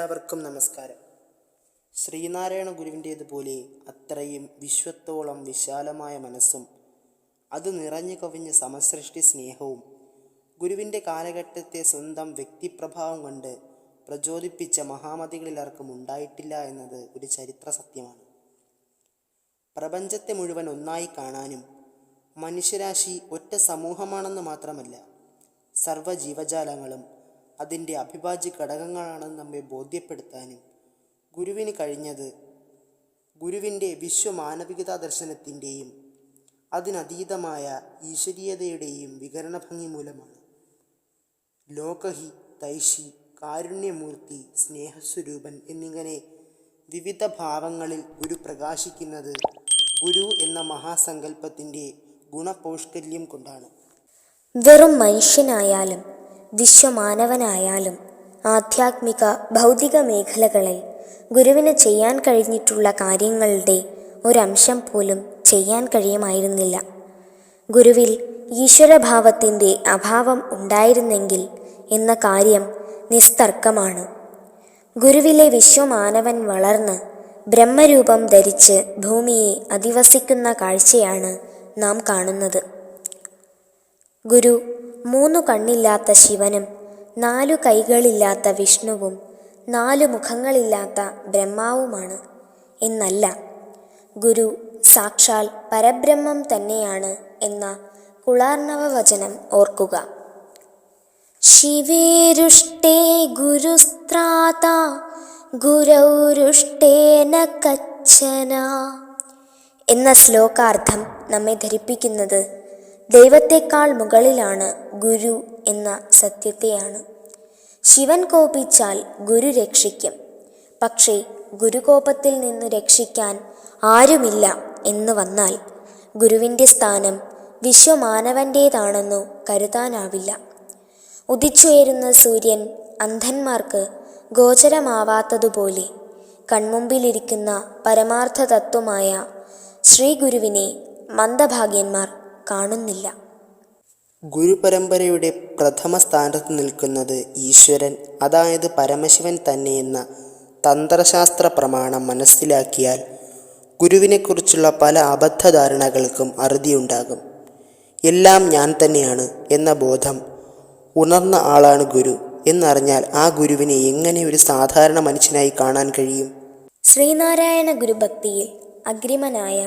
എല്ലാവർക്കും നമസ്കാരം. ശ്രീനാരായണ ഗുരുവിൻ്റേതുപോലെ അത്രയും വിശ്വത്തോളം വിശാലമായ മനസ്സും അത് നിറഞ്ഞു കവിഞ്ഞ സമസൃഷ്ടി സ്നേഹവും ഗുരുവിൻ്റെ കാലഘട്ടത്തെ സ്വന്തം വ്യക്തിപ്രഭാവം കൊണ്ട് പ്രചോദിപ്പിച്ച മഹാമതികളിലാർക്കും ഉണ്ടായിട്ടില്ല എന്നത് ഒരു ചരിത്ര സത്യമാണ്. പ്രപഞ്ചത്തെ മുഴുവൻ ഒന്നായി കാണാനും മനുഷ്യരാശി ഒറ്റ സമൂഹമാണെന്ന് മാത്രമല്ല, സർവ്വ ജീവജാലങ്ങളും അതിൻ്റെ അവിഭാജ്യ ഘടകങ്ങളാണെന്ന് നമ്മെ ബോധ്യപ്പെടുത്താനും ഗുരുവിന് കഴിഞ്ഞത് ഗുരുവിൻ്റെ വിശ്വമാനവികതാ ദർശനത്തിൻ്റെയും അതിനതീതമായ ഈശ്വരീയതയുടെയും വികരണ ഭംഗി മൂലമാണ്. ലോകഹി, തൈഷി, കാരുണ്യമൂർത്തി, സ്നേഹസ്വരൂപൻ എന്നിങ്ങനെ വിവിധ ഭാവങ്ങളിൽ ഗുരു പ്രകാശിക്കുന്നത് ഗുരു എന്ന മഹാസങ്കല്പത്തിൻ്റെ ഗുണപൗഷ്കല്യം കൊണ്ടാണ്. വെറും മനുഷ്യനായാലും വിശ്വമാനവനായാലും ആധ്യാത്മിക ഭൗതിക മേഖലകളിൽ ഗുരുവിന് ചെയ്യാൻ കഴിഞ്ഞിട്ടുള്ള കാര്യങ്ങളുടെ ഒരംശം പോലും ചെയ്യാൻ കഴിയുമായിരുന്നില്ല. ഗുരുവിൽ ഈശ്വരഭാവത്തിൻ്റെ അഭാവം ഉണ്ടായിരുന്നെങ്കിൽ എന്ന കാര്യം നിസ്തർക്കമാണ്. ഗുരുവിലെ വിശ്വമാനവൻ വളർന്ന് ബ്രഹ്മരൂപം ധരിച്ച് ഭൂമിയെ അധിവസിക്കുന്ന കാഴ്ചയാണ് നാം കാണുന്നത്. ഗുരു 3 കണ്ണില്ലാത്ത ശിവനും 4 കൈകളില്ലാത്ത വിഷ്ണുവും 4 മുഖങ്ങളില്ലാത്ത ബ്രഹ്മാവുമാണ് എന്നല്ല, ഗുരു സാക്ഷാൽ പരബ്രഹ്മം തന്നെയാണ് എന്ന കുളാർണവ വചനം ഓർക്കുക. ശിവേരുഷ്ടേ ഗുരുസ്ത്രാത ഗുരൗരുഷ്ടേന കച്ചന എന്ന ശ്ലോകാർത്ഥം നമ്മെ ധരിപ്പിക്കുന്നത് ദൈവത്തെക്കാൾ മുകളിലാണ് ഗുരു എന്ന സത്യത്തെയാണ്. ശിവൻ കോപിച്ചാൽ ഗുരു രക്ഷിക്കും, പക്ഷേ ഗുരുകോപത്തിൽ നിന്ന് രക്ഷിക്കാൻ ആരുമില്ല എന്ന് വന്നാൽ ഗുരുവിൻ്റെ സ്ഥാനം വിശ്വമാനവൻ്റേതാണെന്നു കരുതാനാവില്ല. ഉദിച്ചുയരുന്ന സൂര്യൻ അന്ധന്മാർക്ക് ഗോചരമാവാത്തതുപോലെ കൺമുമ്പിലിരിക്കുന്ന പരമാർത്ഥ തത്വമായ ശ്രീഗുരുവിനെ മന്ദഭാഗ്യന്മാർ കാണുന്നില്ല. ഗുരുപരമ്പരയുടെ പ്രഥമ സ്ഥാനത്ത് നിൽക്കുന്നത് ഈശ്വരൻ, അതായത് പരമശിവൻ തന്നെയെന്ന തന്ത്രശാസ്ത്ര പ്രമാണം മനസ്സിലാക്കിയാൽ ഗുരുവിനെക്കുറിച്ചുള്ള പല അബദ്ധധാരണകൾക്കും അറുതിയുണ്ടാകും. എല്ലാം ഞാൻ തന്നെയാണ് എന്ന ബോധം ഉണർന്ന ആളാണ് ഗുരു എന്നറിഞ്ഞാൽ ആ ഗുരുവിനെ എങ്ങനെ ഒരു സാധാരണ മനുഷ്യനായി കാണാൻ കഴിയും? ശ്രീനാരായണ ഗുരുഭക്തിയിൽ അഗ്രിമനായ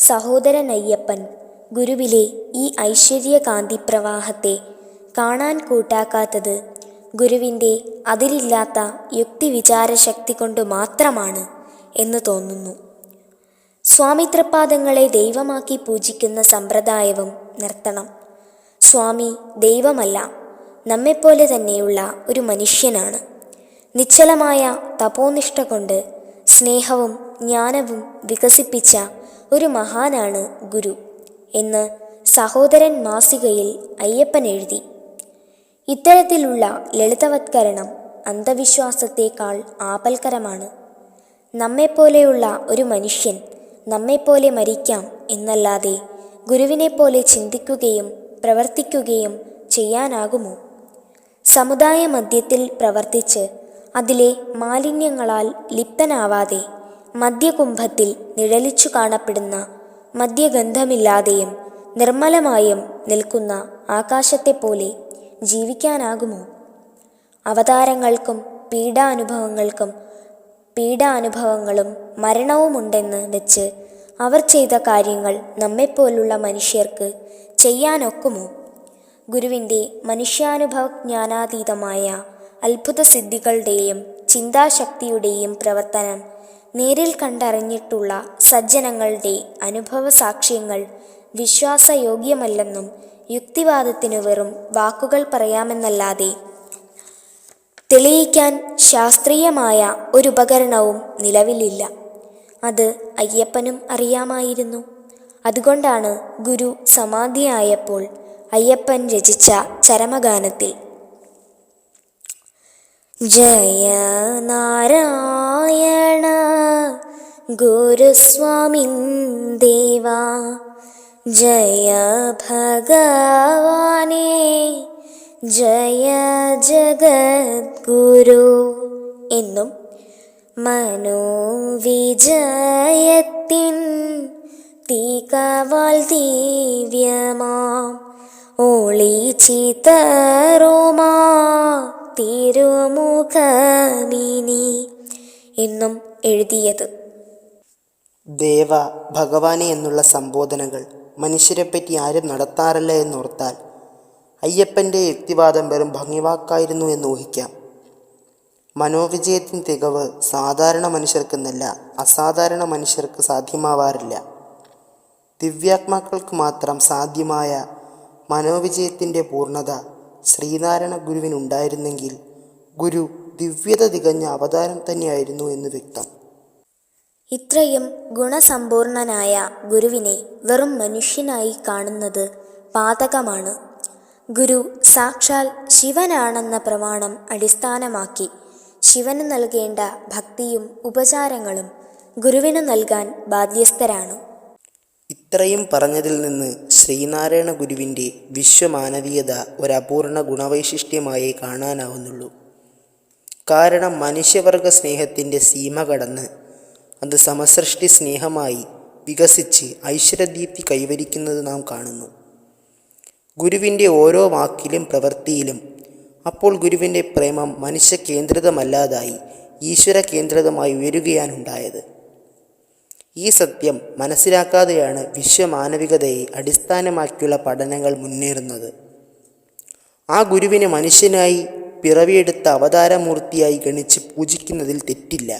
സഹോദരൻ അയ്യപ്പൻ ഗുരുവിലെ ഈ ഐശ്വര്യകാന്തി പ്രവാഹത്തെ കാണാൻ കൂട്ടാക്കാത്തത് ഗുരുവിൻ്റെ അതിരില്ലാത്ത യുക്തിവിചാരശക്തി കൊണ്ട് മാത്രമാണ് എന്ന് തോന്നുന്നു. സ്വാമിത്രപാദങ്ങളെ ദൈവമാക്കി പൂജിക്കുന്ന സമ്പ്രദായവും നിർത്തണം. സ്വാമി ദൈവമല്ല, നമ്മെപ്പോലെ തന്നെയുള്ള ഒരു മനുഷ്യനാണ്. നിശ്ചലമായ തപോനിഷ്ഠ കൊണ്ട് സ്നേഹവും ജ്ഞാനവും വികസിപ്പിച്ച ഒരു മഹാനാണ് ഗുരു എന്ന് സഹോദരൻ മാസികയിൽ അയ്യപ്പൻ എഴുതി. ഇത്തരത്തിലുള്ള ലളിതവത്കരണം അന്ധവിശ്വാസത്തേക്കാൾ ആപൽക്കരമാണ്. നമ്മെപ്പോലെയുള്ള ഒരു മനുഷ്യൻ നമ്മെപ്പോലെ മരിക്കാം എന്നല്ലാതെ ഗുരുവിനെപ്പോലെ ചിന്തിക്കുകയും പ്രവർത്തിക്കുകയും ചെയ്യാനാകുമോ? സമുദായ മധ്യത്തിൽ പ്രവർത്തിച്ച് അതിലെ മാലിന്യങ്ങളാൽ ലിപ്തനാവാതെ മദ്യകുംഭത്തിൽ നിഴലിച്ചു കാണപ്പെടുന്ന മദ്യഗന്ധമില്ലാതെയും നിർമ്മലമായും നിൽക്കുന്ന ആകാശത്തെപ്പോലെ ജീവിക്കാനാകുമോ? അവതാരങ്ങൾക്കും പീഡാനുഭവങ്ങളും മരണവുമുണ്ടെന്ന് വെച്ച് അവർ ചെയ്ത കാര്യങ്ങൾ നമ്മെപ്പോലുള്ള മനുഷ്യർക്ക് ചെയ്യാനൊക്കുമോ? ഗുരുവിൻ്റെ മനുഷ്യാനുഭവജ്ഞാനാതീതമായ അത്ഭുത സിദ്ധികളുടെയും ചിന്താശക്തിയുടെയും പ്രവർത്തനം നേരിൽ കണ്ടറിഞ്ഞിട്ടുള്ള സജ്ജനങ്ങളുടെ അനുഭവ സാക്ഷ്യങ്ങൾ വിശ്വാസയോഗ്യമല്ലെന്നും യുക്തിവാദത്തിനു വെറും വാക്കുകൾ പറയാമെന്നല്ലാതെ തെളിയിക്കാൻ ശാസ്ത്രീയമായ ഒരു ഉപകരണവും നിലവിലില്ല. അത് അയ്യപ്പനും അറിയാമായിരുന്നു. അതുകൊണ്ടാണ് ഗുരു സമാധിയായപ്പോൾ അയ്യപ്പൻ രചിച്ച ചരമഗാനത്തിൽ ജയ നാരായണ ഗുരുസ്വാമിൻ ദേവാ ജയ ഭഗവാനേ ജയ ജഗദ്ഗുരു എന്നും മനോവിജയത്തിൻ തീകവാൽ ദിവ്യമാം ഒളിച്ചിതറുമാ തിരുമുഖമിനി എന്നും എഴുതിയത്. ദേവ, ഭഗവാനെ എന്നുള്ള സംബോധനകൾ മനുഷ്യരെപ്പറ്റി ആരും നടത്താറില്ല എന്നോർത്താൽ അയ്യപ്പൻ്റെ യുക്തിവാദം വെറും ഭംഗിവാക്കായിരുന്നു എന്ന് ഊഹിക്കാം. മനോവിജയത്തിൻ തികവ് സാധാരണ മനുഷ്യർക്കെന്നല്ല, അസാധാരണ മനുഷ്യർക്ക് സാധ്യമാവാറില്ല. ദിവ്യാത്മാക്കൾക്ക് മാത്രം സാധ്യമായ മനോവിജയത്തിൻ്റെ പൂർണ്ണത ശ്രീനാരായണ ഗുരുവിനുണ്ടായിരുന്നെങ്കിൽ ഗുരു ദിവ്യത തികഞ്ഞ അവതാരം തന്നെയായിരുന്നു എന്ന് വ്യക്തം. ഇത്രയും ഗുണസമ്പൂർണനായ ഗുരുവിനെ വെറും മനുഷ്യനായി കാണുന്നത് പാതകമാണ്. ഗുരു സാക്ഷാൽ ശിവനാണെന്ന പ്രമാണം അടിസ്ഥാനമാക്കി ശിവന് നൽകേണ്ട ഭക്തിയും ഉപചാരങ്ങളും ഗുരുവിനു നൽകാൻ ബാധ്യസ്ഥരാണ്. ഇത്രയും പറഞ്ഞതിൽ നിന്ന് ശ്രീനാരായണ ഗുരുവിൻ്റെ വിശ്വമാനവീയത ഒരപൂർണ ഗുണവൈശിഷ്ട്യമായേ കാണാനാവുന്നുള്ളൂ. കാരണം മനുഷ്യവർഗ സ്നേഹത്തിൻ്റെ സീമ കടന്ന് അത് സമസൃഷ്ടി സ്നേഹമായി വികസിച്ച് ഐശ്വര്യദീപ്തി കൈവരിക്കുന്നത് നാം കാണുന്നു. ഗുരുവിൻ്റെ ഓരോ വാക്കിലും പ്രവൃത്തിയിലും അപ്പോൾ ഗുരുവിൻ്റെ പ്രേമം മനുഷ്യ കേന്ദ്രിതമല്ലാതായി ഈശ്വര കേന്ദ്രിതമായി ഉയരുകയാണുണ്ടായത്. ഈ സത്യം മനസ്സിലാക്കാതെയാണ് വിശ്വമാനവികതയെ അടിസ്ഥാനമാക്കിയുള്ള പഠനങ്ങൾ മുന്നേറുന്നത്. ആ ഗുരുവിനെ മനുഷ്യനായി പിറവിയെടുത്ത അവതാരമൂർത്തിയായി ഗണിച്ച് പൂജിക്കുന്നതിൽ തെറ്റില്ല.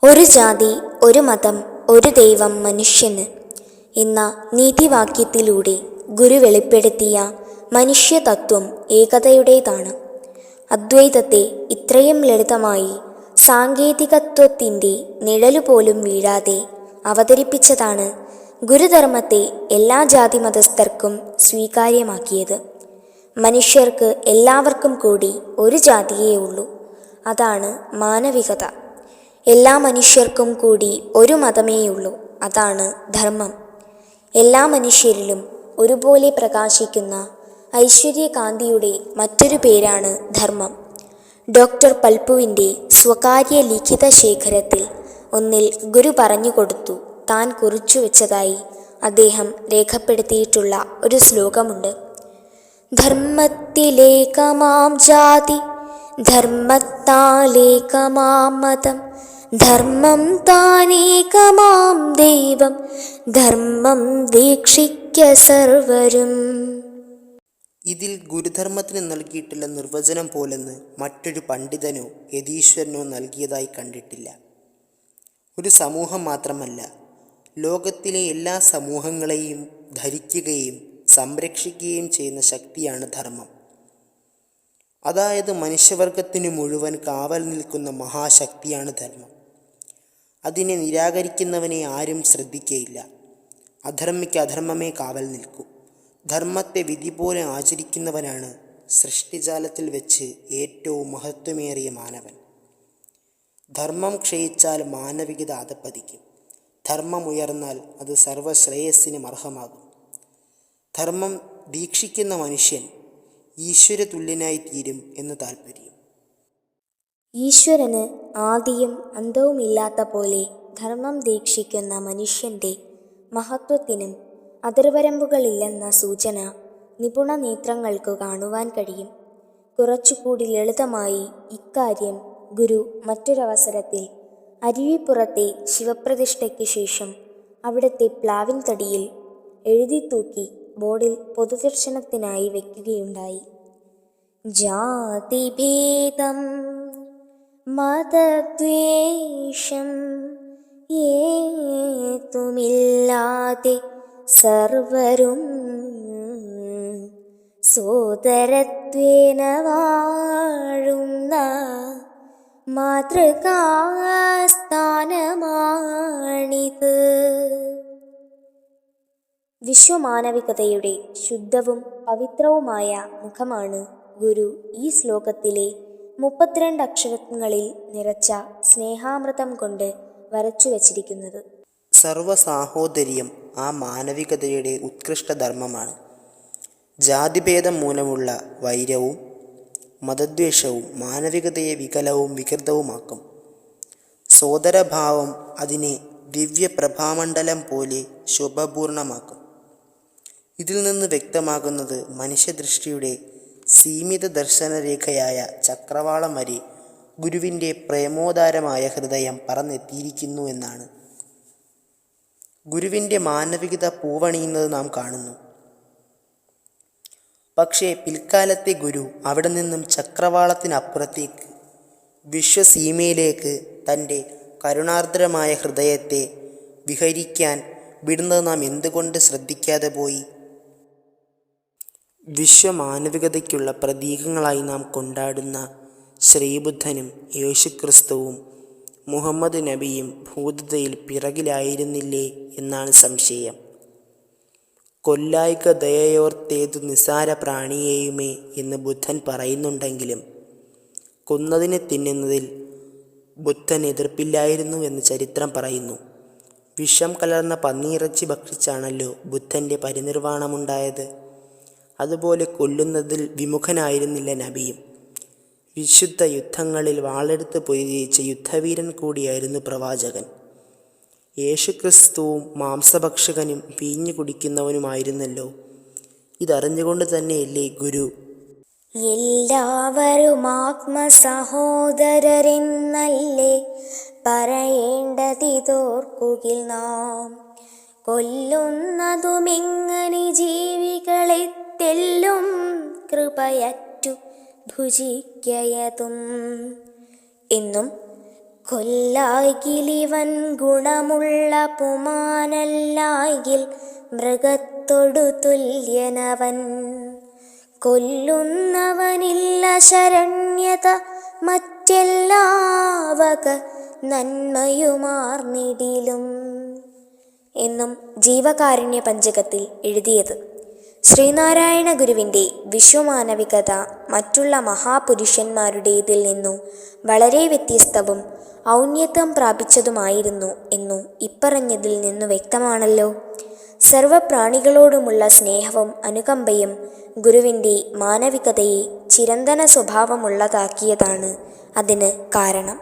ഒരു ജാതി, ഒരു മതം, ഒരു ദൈവം മനുഷ്യന് എന്ന നീതിവാക്യത്തിലൂടെ ഗുരു വെളിപ്പെടുത്തിയ മനുഷ്യതത്വം ഏകതയുടേതാണ്. അദ്വൈതത്തെ ഇത്രയും ലളിതമായി സാങ്കേതികത്വത്തിൻ്റെ നിഴലുപോലും വീഴാതെ അവതരിപ്പിച്ചതാണ് ഗുരുധർമ്മത്തെ എല്ലാ ജാതിമതസ്ഥർക്കും സ്വീകാര്യമാക്കിയത്. മനുഷ്യർക്ക് എല്ലാവർക്കും കൂടി ഒരു ജാതിയേ ഉള്ളൂ, അതാണ് മാനവികത. എല്ലാ മനുഷ്യർക്കും കൂടി ഒരു മതമേയുള്ളൂ, അതാണ് ധർമ്മം. എല്ലാ മനുഷ്യരിലും ഒരുപോലെ പ്രകാശിക്കുന്ന ഐശ്വര്യകാന്തിയുടെ മറ്റൊരു പേരാണ് ധർമ്മം. ഡോക്ടർ പൽപ്പുവിൻ്റെ സ്വകാര്യ ലിഖിത ശേഖരത്തിൽ ഒന്നിൽ ഗുരു പറഞ്ഞുകൊടുത്തു താൻ കുറിച്ചു വെച്ചതായി അദ്ദേഹം രേഖപ്പെടുത്തിയിട്ടുള്ള ഒരു ശ്ലോകമുണ്ട്. ധർമ്മത്തിലേകമാം ജാതി, ധർമ്മത്താലേകമാം മതം, ധർമ്മം താനേകമാം ദൈവം, ധർമ്മം ദീക്ഷിക്ക സർവരും. ഇതിൽ ഗുരുധർമ്മത്തിന് നൽകിയിട്ടുള്ള നിർവചനം പോലെന്ന് മറ്റൊരു പണ്ഡിതനോ യതീശ്വരനോ നൽകിയതായി കണ്ടിട്ടില്ല. ഒരു സമൂഹം മാത്രമല്ല, ലോകത്തിലെ എല്ലാ സമൂഹങ്ങളെയും ധരിക്കുകയും സംരക്ഷിക്കുകയും ചെയ്യുന്ന ശക്തിയാണ് ധർമ്മം. അതായത് മനുഷ്യവർഗത്തിന് മുഴുവൻ കാവൽ നിൽക്കുന്ന മഹാശക്തിയാണ് ധർമ്മം. അതിനെ നിരാകരിക്കുന്നവനെ ആരും ശ്രദ്ധിക്കയില്ല. അധർമ്മിക്ക് അധർമ്മമേ കാവൽ നിൽക്കൂ. ധർമ്മത്തെ വിധി പോലെ ആചരിക്കുന്നവനാണ് സൃഷ്ടിജാലത്തിൽ വെച്ച് ഏറ്റവും മഹത്വമേറിയ മാനവൻ. ധർമ്മം ക്ഷയിച്ചാൽ മാനവികത അധപ്പതിക്കും. ധർമ്മം ഉയർന്നാൽ അത് സർവശ്രേയസ്സിനും അർഹമാകും. ധർമ്മം ദീക്ഷിക്കുന്ന മനുഷ്യൻ ഈശ്വരതുല്യനായി തീരും എന്ന് താൽപ്പര്യം. ഈശ്വരന് ആദിയും അന്തവുമില്ലാത്ത പോലെ ധർമ്മം ദീക്ഷിക്കുന്ന മനുഷ്യൻ്റെ മഹത്വത്തിനും അതിർവരമ്പുകളില്ലെന്ന സൂചന നിപുണ നേത്രങ്ങൾക്ക് കാണുവാൻ കഴിയും. കുറച്ചുകൂടി ലളിതമായി ഇക്കാര്യം ഗുരു മറ്റൊരവസരത്തിൽ അരുവിപ്പുറത്തെ ശിവപ്രതിഷ്ഠയ്ക്ക് ശേഷം അവിടുത്തെ പ്ലാവിൻ തടിയിൽ എഴുതി തൂക്കി ബോർഡിൽ പൊതുദർശനത്തിനായി വയ്ക്കുകയുണ്ടായി. ജാതിഭേദം മതദ്വേഷം ഏതുമില്ലാതെ സർവരും സോദരത്വേന വാഴുന്ന മാതൃകാസ്ഥാനമാണിത്. വിശ്വമാനവികതയുടെ ശുദ്ധവും പവിത്രവുമായ മുഖമാണ് ഗുരു ഈ ശ്ലോകത്തിലെ 32 അക്ഷരങ്ങളിൽ നിറച്ച സ്നേഹാമൃതം കൊണ്ട് വരച്ചു വച്ചിരിക്കുന്നത്. സർവസാഹോദര്യം ആ മാനവികതയുടെ ഉത്കൃഷ്ട ധർമ്മമാണ്. ജാതിഭേദം മൂലമുള്ള വൈരവും മതദ്വേഷവും മാനവികതയെ വികലവും വികൃതവുമാക്കും. സോദരഭാവം അതിനെ ദിവ്യപ്രഭാമണ്ഡലം പോലെ ശോഭപൂർണമാക്കും. ഇതിൽ നിന്ന് വ്യക്തമാകുന്നത് മനുഷ്യദൃഷ്ടിയുടെ സീമിത ദർശനരേഖയായ ചക്രവാളം വരെ ഗുരുവിൻ്റെ പ്രേമോദാരമായ ഹൃദയം പറന്നെത്തിയിരിക്കുന്നു എന്നാണ്. ഗുരുവിൻ്റെ മാനവികത പൂവണിയുന്നത് നാം കാണുന്നു. പക്ഷേ പിൽക്കാലത്തെ ഗുരു അവിടെ നിന്നും ചക്രവാളത്തിനപ്പുറത്തേക്ക് വിശ്വസീമയിലേക്ക് തൻ്റെ കരുണാർദ്രമായ ഹൃദയത്തെ വിഹരിക്കാൻ വിടുന്നത് നാം എന്തുകൊണ്ട് ശ്രദ്ധിക്കാതെ പോയി? വിശ്വമാനവികതയ്ക്കുള്ള പ്രതീകങ്ങളായി നാം കൊണ്ടാടുന്ന ശ്രീബുദ്ധനും യേശുക്രിസ്തുവും മുഹമ്മദ് നബിയും ഭൂതതയിൽ പിറകിലായിരുന്നില്ലേ എന്നാണ് സംശയം. കൊല്ലായ്ക ദയയോർത്തേതു നിസാര പ്രാണിയെയുമേ എന്ന് ബുദ്ധൻ പറയുന്നുണ്ടെങ്കിലും കൊന്നതിനെ തിന്നുന്നതിൽ ബുദ്ധൻ എതിർപ്പില്ലായിരുന്നു എന്ന് ചരിത്രം പറയുന്നു. വിഷം കലർന്ന പന്നിയിറച്ചി ഭക്ഷിച്ചാണല്ലോ ബുദ്ധൻ്റെ പരിനിർവാണമുണ്ടായത്. അതുപോലെ കൊല്ലുന്നതിൽ വിമുഖനായിരുന്നില്ല നബിയും. വിശുദ്ധ യുദ്ധങ്ങളിൽ വാളെടുത്ത് പൊരിജയിച്ച യുദ്ധവീരൻ കൂടിയായിരുന്നു പ്രവാചകൻ. യേശുക്രിസ്തുവും മാംസഭക്ഷകനും വീഞ്ഞു കുടിക്കുന്നവനുമായിരുന്നല്ലോ. ഇതറിഞ്ഞുകൊണ്ട് തന്നെയല്ലേ ഗുരു എല്ലാവരും ആത്മസഹോദരരെന്നല്ലേ പറയേണ്ടതിതോർക്കുകിൽ നാം. കൊല്ലുന്നതുമെങ്ങനെ ജീവികളെ തെല്ലും കൃപയറ്റു ഭുജിക്കയതും എന്നും കൊല്ലാകിലിവൻ ഗുണമുള്ള പുമാനല്ലാകിൽ മൃഗത്തൊടു തുല്യനവൻ. കൊല്ലുന്നവനില്ല ശരണ്യത മറ്റെല്ലാവക നന്മയുമാർന്നിടിലും എന്നും ജീവകാരുണ്യ പഞ്ചകത്തിൽ എഴുതിയത്. ശ്രീനാരായണ ഗുരുവിൻ്റെ വിശ്വമാനവികത മറ്റുള്ള മഹാപുരുഷന്മാരുടേതിൽ നിന്നു വളരെ വ്യത്യസ്തവും ഔന്നത്യം പ്രാപിച്ചതുമായിരുന്നു എന്നു ഇപ്പറഞ്ഞതിൽ നിന്നു വ്യക്തമാണല്ലോ. സർവപ്രാണികളോടുമുള്ള സ്നേഹവും അനുകമ്പയും ഗുരുവിൻ്റെ മാനവികതയെ ചിരന്തന സ്വഭാവമുള്ളതാക്കിയതാണ് അതിന് കാരണം.